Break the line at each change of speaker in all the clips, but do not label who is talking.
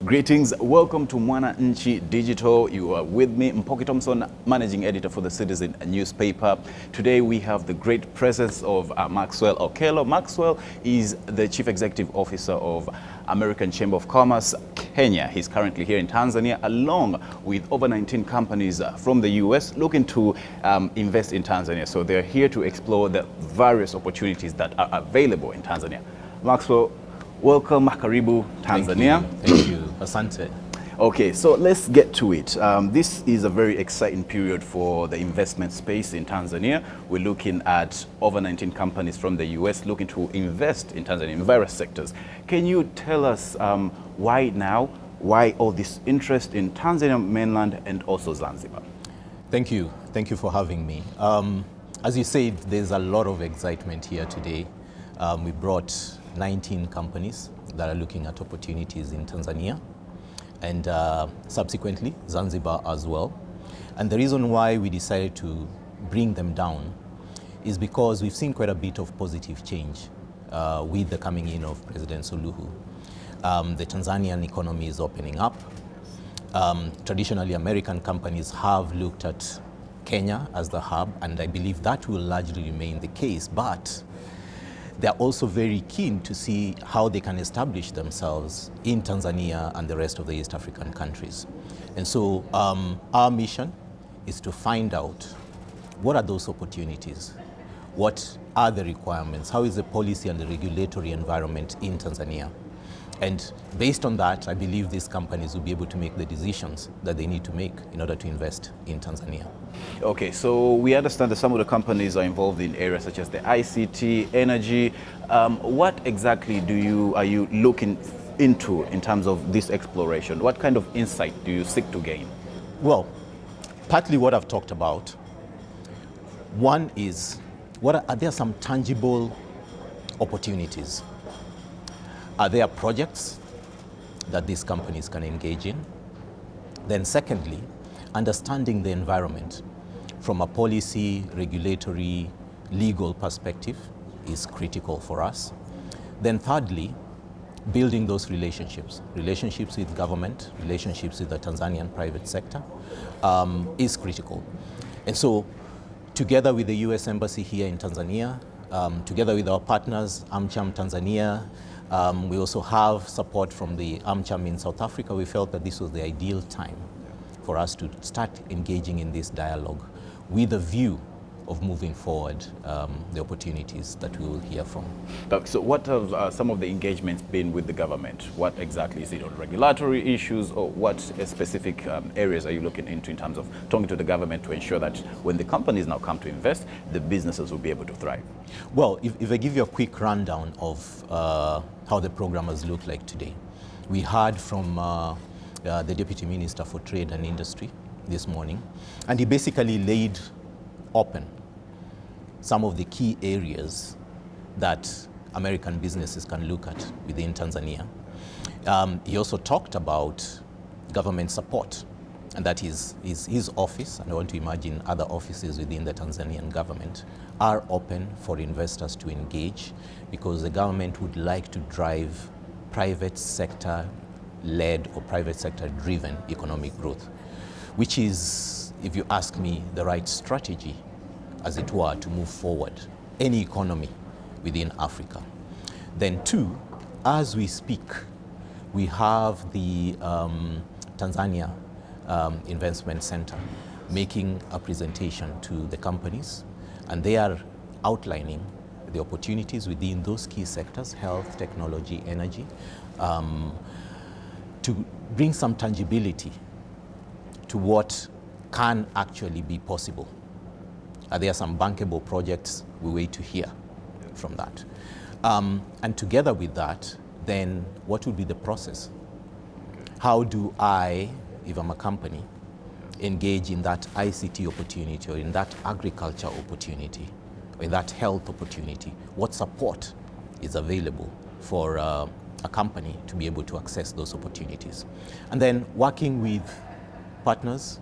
Greetings, welcome to Mwananchi Digital. You are with me, Mpoki Thompson, Managing Editor for the Citizen newspaper. Today we have the great presence of Maxwell Okello. Maxwell is the Chief Executive Officer of American Chamber of Commerce, Kenya. He's currently here in Tanzania, along with over 19 companies from the US looking to invest in Tanzania. So they're here to explore the various opportunities that are available in Tanzania. Maxwell, welcome, Karibu, Tanzania.
Thank you. Asante.
Okay, so let's get to it. This is a very exciting period for the investment space in Tanzania. We're looking at over 19 companies from the US looking to invest in Tanzania in various sectors. Can you tell us why now? Why all this interest in Tanzania mainland and also Zanzibar?
Thank you. Thank you for having me. As you said, there's a lot of excitement here today. We brought 19 companies that are looking at opportunities in Tanzania and subsequently Zanzibar as well. And the reason why we decided to bring them down is because we've seen quite a bit of positive change with the coming in of President Suluhu. The Tanzanian economy is opening up. Traditionally, American companies have looked at Kenya as the hub, and I believe that will largely remain the case, but they're also very keen to see how they can establish themselves in Tanzania and the rest of the East African countries. And so our mission is to find out what are those opportunities, what are the requirements, how is the policy and the regulatory environment in Tanzania. And based on that, I believe these companies will be able to make the decisions that they need to make in order to invest in Tanzania.
Okay, so we understand that some of the companies are involved in areas such as the ICT, energy. What exactly are you looking into in terms of this exploration? What kind of insight do you seek to gain?
Well, partly what I've talked about. One is, are there some tangible opportunities? Are there projects that these companies can engage in? Then secondly, understanding the environment from a policy, regulatory, legal perspective is critical for us. Then thirdly, building those relationships with government, relationships with the Tanzanian private sector is critical. And so together with the US Embassy here in Tanzania, together with our partners, AmCham Tanzania, we also have support from the AmCham in South Africa. We felt that this was the ideal time for us to start engaging in this dialogue with a view of moving forward the opportunities that we will hear from.
So what have some of the engagements been with the government? What exactly is it on regulatory issues, or what specific areas are you looking into in terms of talking to the government to ensure that when the companies now come to invest, the businesses will be able to thrive?
Well, if I give you a quick rundown of how the program has looked like today. We heard from the Deputy Minister for Trade and Industry this morning, and he basically laid open some of the key areas that American businesses can look at within Tanzania. He also talked about government support, and that is his office, and I want to imagine other offices within the Tanzanian government are open for investors to engage, because the government would like to drive private sector led or private sector driven economic growth, which is, if you ask me, the right strategy, as it were, to move forward any economy within Africa. Then two, as we speak, we have the Tanzania Investment Center making a presentation to the companies, and they are outlining the opportunities within those key sectors, health, technology, energy, to bring some tangibility to what can actually be possible. Are there some bankable projects? We wait to hear from that. And together with that, then what would be the process? How do I, if I'm a company, engage in that ICT opportunity or in that agriculture opportunity or in that health opportunity? What support is available for a company to be able to access those opportunities? And then working with partners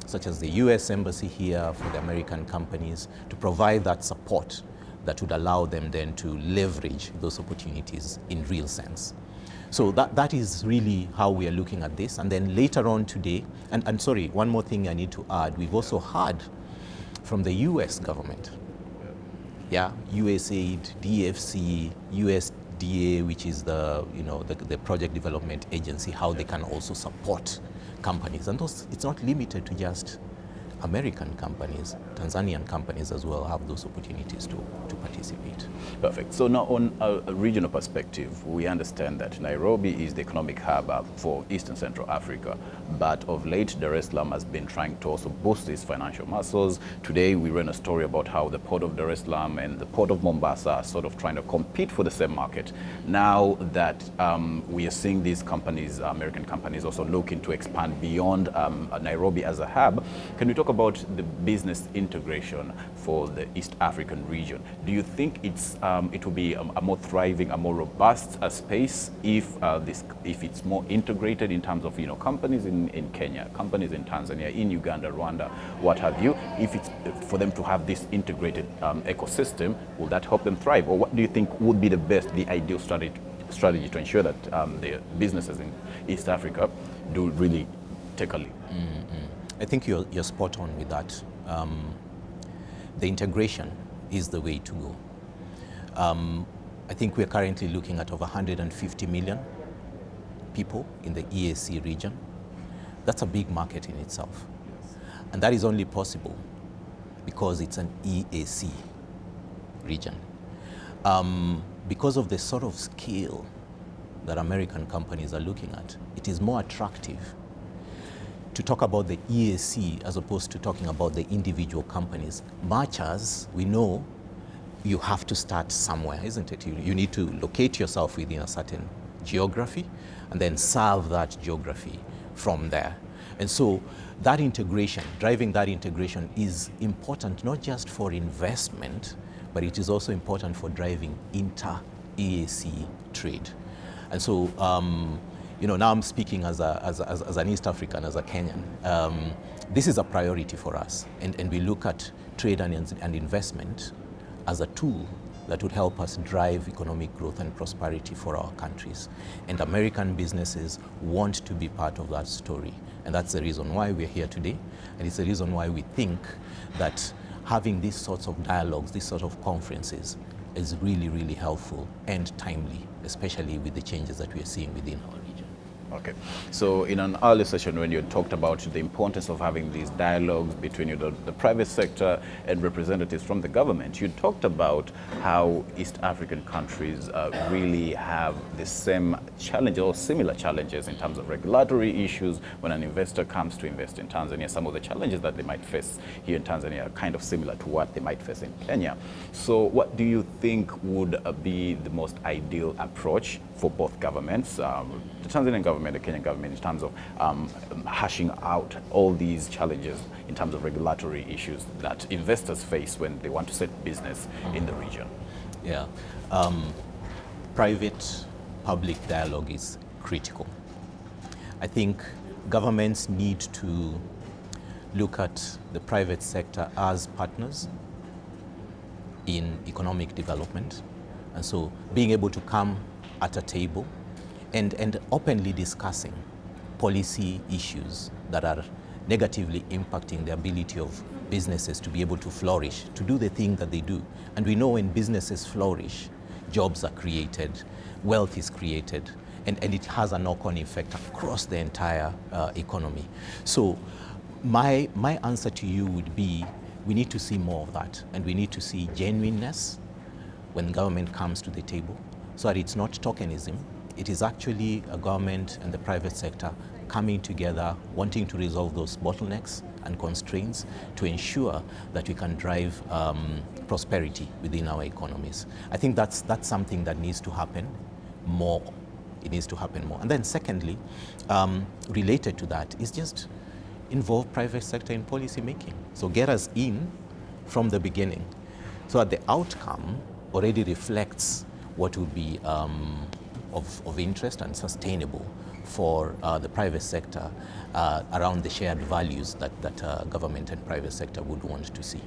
such as the US Embassy here for the American companies to provide that support that would allow them then to leverage those opportunities in real sense. So that is really how we are looking at this. And then later on today, and sorry, one more thing I need to add, we've also heard from the US government. Yeah, USAID, DFC, USDA, which is the project development agency, how they can also support companies. And it's not limited to just American companies, Tanzanian companies as well have those opportunities to participate.
Perfect. So now on a regional perspective, we understand that Nairobi is the economic hub for East and Central Africa, but of late Dar es Salaam has been trying to also boost its financial muscles. Today we ran a story about how the port of Dar es Salaam and the port of Mombasa are sort of trying to compete for the same market. Now that we are seeing these companies, American companies, also looking to expand beyond Nairobi as a hub, can we talk about the business integration for the East African region? Do you think it will be a more thriving, a more robust space if it's more integrated in terms of companies in Kenya, companies in Tanzania, in Uganda, Rwanda, what have you? If it's for them to have this integrated ecosystem, will that help them thrive? Or what do you think would be the ideal strategy to ensure that the businesses in East Africa do really take a lead?
I think you're spot on with that. The integration is the way to go. I think we're currently looking at over 150 million people in the EAC region. That's a big market in itself. And that is only possible because it's an EAC region. Because of the sort of scale that American companies are looking at, it is more attractive to talk about the EAC as opposed to talking about the individual companies. Much as we know you have to start somewhere, isn't it? You need to locate yourself within a certain geography and then serve that geography from there. And so that integration, driving that integration is important not just for investment, but it is also important for driving inter-EAC trade. And so now I'm speaking as an East African, as a Kenyan. This is a priority for us, and we look at trade and investment as a tool that would help us drive economic growth and prosperity for our countries. And American businesses want to be part of that story, and that's the reason why we're here today, and it's the reason why we think that having these sorts of dialogues, these sort of conferences is really, really helpful and timely, especially with the changes that we are seeing within our region.
Okay, so in an earlier session when you talked about the importance of having these dialogues between the private sector and representatives from the government, you talked about how East African countries really have the same challenges or similar challenges in terms of regulatory issues. When an investor comes to invest in Tanzania, some of the challenges that they might face here in Tanzania are kind of similar to what they might face in Kenya. So what do you think would be the most ideal approach for both governments, the Tanzanian government, the Kenyan government, in terms of hashing out all these challenges in terms of regulatory issues that investors face when they want to set business in the region?
Yeah, private-public dialogue is critical. I think governments need to look at the private sector as partners in economic development. And so being able to come at a table and openly discussing policy issues that are negatively impacting the ability of businesses to be able to flourish, to do the thing that they do. And we know when businesses flourish, jobs are created, wealth is created, and it has a knock-on effect across the entire economy. So my answer to you would be, we need to see more of that, and we need to see genuineness when government comes to the table, so that it's not tokenism. It is actually a government and the private sector coming together, wanting to resolve those bottlenecks and constraints to ensure that we can drive prosperity within our economies. I think that's something that needs to happen more. It needs to happen more. And then secondly, related to that is just involve private sector in policy making. So get us in from the beginning, so that the outcome already reflects what would be of interest and sustainable for the private sector around the shared values that government and private sector would want to see.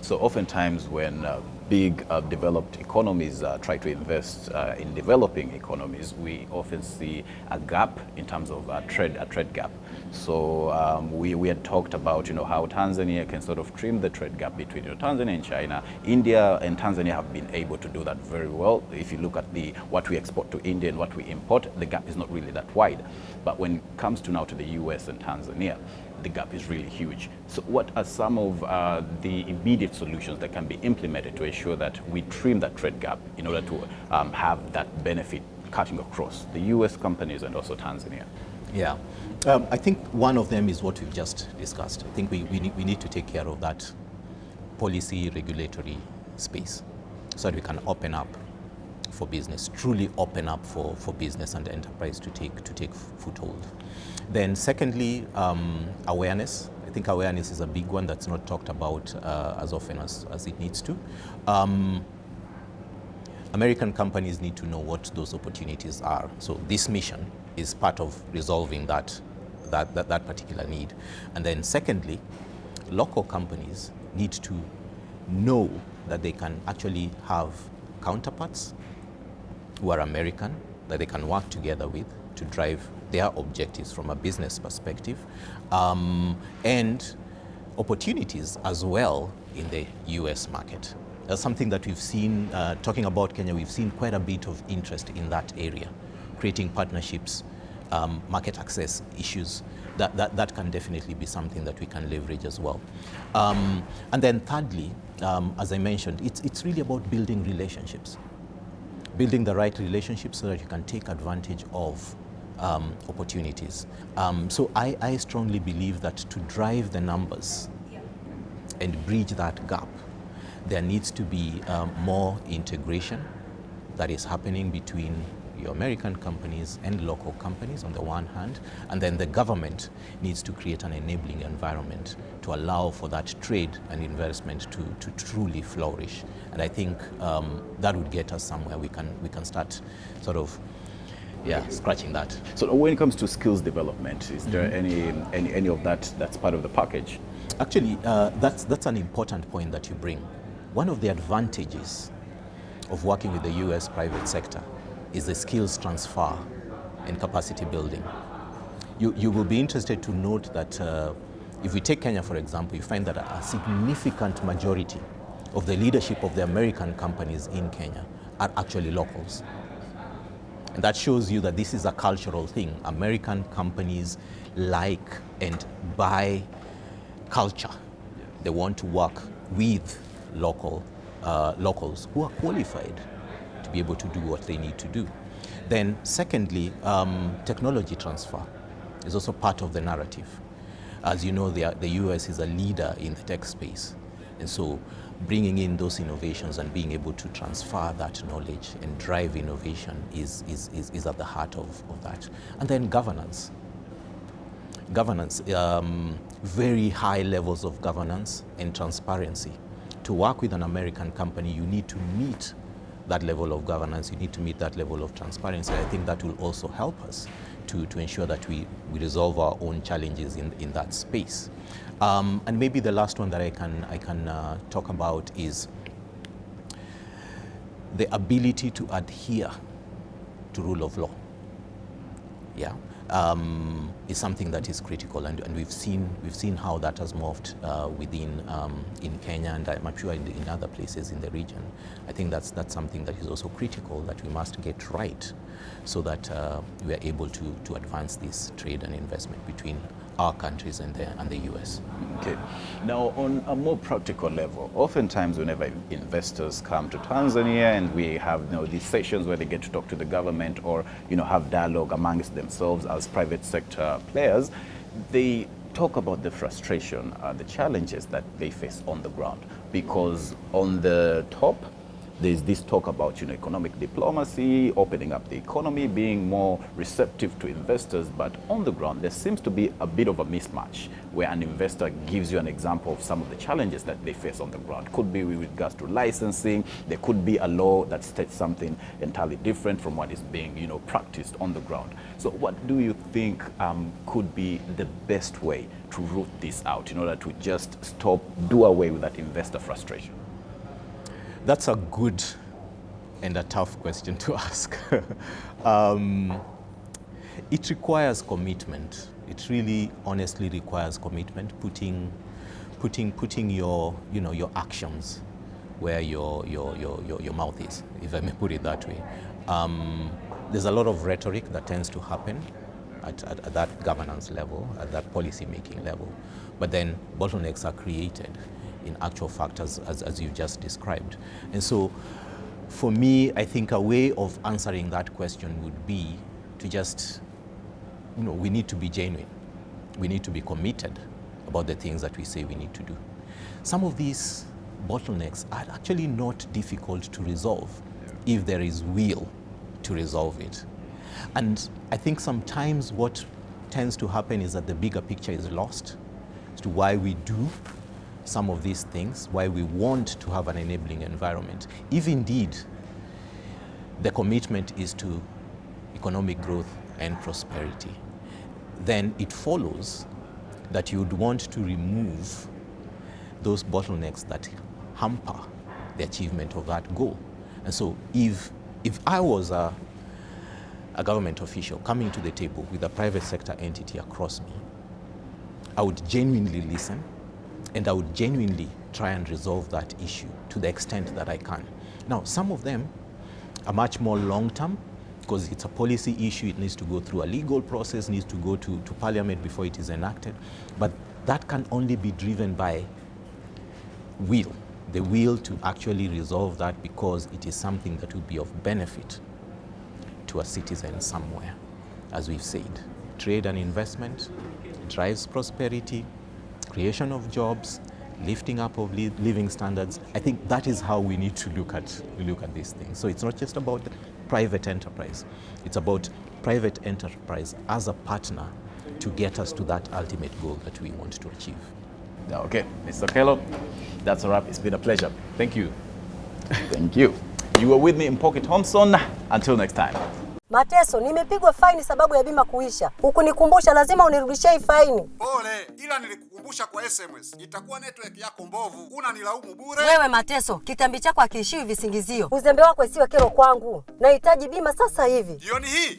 So oftentimes when big developed economies try to invest in developing economies, we often see a gap in terms of a trade gap. So we had talked about, how Tanzania can sort of trim the trade gap between Tanzania and China. India and Tanzania have been able to do that very well. If you look at what we export to India and what we import, the gap is not really that wide. But when it comes to now to the US and Tanzania, the gap is really huge. So what are some of the immediate solutions that can be implemented to ensure that we trim that trade gap in order to have that benefit cutting across the US companies and also Tanzania?
Yeah, I think one of them is what we've just discussed. I think we need to take care of that policy regulatory space so that we can open up for business, truly open up for business and enterprise to take foothold. Then secondly, awareness. I think awareness is a big one that's not talked about as often as it needs to. American companies need to know what those opportunities are. So this mission is part of resolving that particular need. And then secondly, local companies need to know that they can actually have counterparts who are American, that they can work together with to drive their objectives from a business perspective, and opportunities as well in the US market. That's something that we've seen, talking about Kenya, we've seen quite a bit of interest in that area, creating partnerships, market access issues. That can definitely be something that we can leverage as well. And then thirdly, as I mentioned, it's really about building relationships. Building the right relationships so that you can take advantage of opportunities. So I strongly believe that to drive the numbers and bridge that gap, there needs to be more integration that is happening between your American companies and local companies on the one hand, and then the government needs to create an enabling environment to allow for that trade and investment to truly flourish. And I think that would get us somewhere. We can start sort of scratching that.
So when it comes to skills development, is there any of that's part of the package?
Actually, that's an important point that you bring. One of the advantages of working with the US private sector is the skills transfer and capacity building. You will be interested to note that if we take Kenya, for example, you find that a significant majority of the leadership of the American companies in Kenya are actually locals. And that shows you that this is a cultural thing. American companies like and buy culture. They want to work with locals who are qualified to be able to do what they need to do. Then secondly, technology transfer is also part of the narrative. As you know, the US is a leader in the tech space. And so bringing in those innovations and being able to transfer that knowledge and drive innovation is at the heart of that. And then governance. Governance, very high levels of governance and transparency. To work with an American company, you need to meet that level of governance, you need to meet that level of transparency. I think that will also help us to ensure that we resolve our own challenges in that space. And maybe the last one that I can talk about is the ability to adhere to rule of law. Yeah, is something that is critical, and we've seen how that has morphed within in Kenya, and I'm sure in other places in the region. I think that's something that is also critical that we must get right, so that we are able to advance this trade and investment between our countries and the US.
Okay. Now, on a more practical level, oftentimes whenever investors come to Tanzania and we have these sessions where they get to talk to the government or have dialogue amongst themselves as private sector players, they talk about the frustration, the challenges that they face on the ground. Because on the top, there's this talk about economic diplomacy, opening up the economy, being more receptive to investors, but on the ground there seems to be a bit of a mismatch where an investor gives you an example of some of the challenges that they face on the ground. Could be with regards to licensing, there could be a law that states something entirely different from what is being practiced on the ground. So what do you think could be the best way to root this out in order to just do away with that investor frustration?
That's a good and a tough question to ask. It requires commitment. It really, honestly requires commitment. Putting your, your actions where your mouth is, if I may put it that way. There's a lot of rhetoric that tends to happen at that governance level, at that policy making level, but then bottlenecks are created in actual fact as you've just described. And so for me, I think a way of answering that question would be to just, we need to be genuine. We need to be committed about the things that we say we need to do. Some of these bottlenecks are actually not difficult to resolve if there is will to resolve it. And I think sometimes what tends to happen is that the bigger picture is lost as to why we do some of these things, why we want to have an enabling environment. If indeed the commitment is to economic growth and prosperity, then it follows that you would want to remove those bottlenecks that hamper the achievement of that goal. And so if I was a government official coming to the table with a private sector entity across me, I would genuinely listen and I would genuinely try and resolve that issue to the extent that I can. Now, some of them are much more long-term because it's a policy issue. It needs to go through a legal process, needs to go to Parliament before it is enacted. But that can only be driven by will, the will to actually resolve that because it is something that would be of benefit to a citizen somewhere. As we've said, trade and investment drives prosperity, creation of jobs, lifting up of living standards. I think that is how we need to look at these things. So it's not just about private enterprise. It's about private enterprise as a partner to get us to that ultimate goal that we want to achieve.
Okay, Mr. Okello, that's a wrap. It's been a pleasure. Thank you. Thank you. You were with me in Pocket Thompson. Until next time.
Mateso, nimepigwa faini sababu ya bima kuisha. Hukunikumbusha, lazima unirudishie hii faini.
Pole, ila nilikukumbusha kwa SMS. Itakuwa network yako mbovu. Unanilaumu bure.
Wewe Mateso, kitambi chako akiishiwi visingizio. Uzembe wako isiwe kero kwangu. Nahitaji bima sasa hivi.
Jioni hii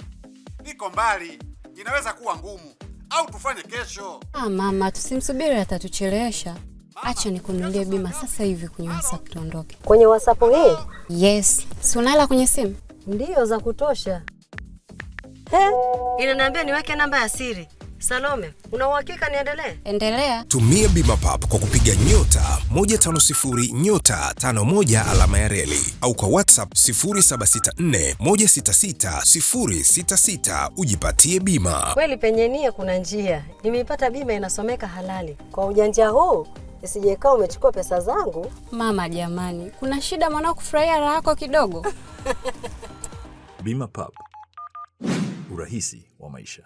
niko mbali. Inaweza kuwa ngumu. Au tufanye kesho.
Mama, tusimsubiri atatuchelewesha. Acha nikununulie bima sasa hivi kwenye WhatsApp tuondoke.
Kwenye WhatsApp hii?
Yes. Si unaela kwenye simu?
Ndiyo, za kutosha. Inaniambia niweke namba ya siri. Salome, una uhakika niendelee?
Endelea.
Tumia bima pap kwa kupiga nyota 150 nyota 51 alama ya reli au kwa WhatsApp 0764 166 066 ujipatie bima.
Kweli penye nia kuna njia. Nimeipata bima inasomeka halali. Kwa ujanja huu, isijekaa umechukua pesa zangu.
Mama jamani, kuna shida mwanao kufurahia raha yako kidogo?
Bima pap. Urahisi wa maisha.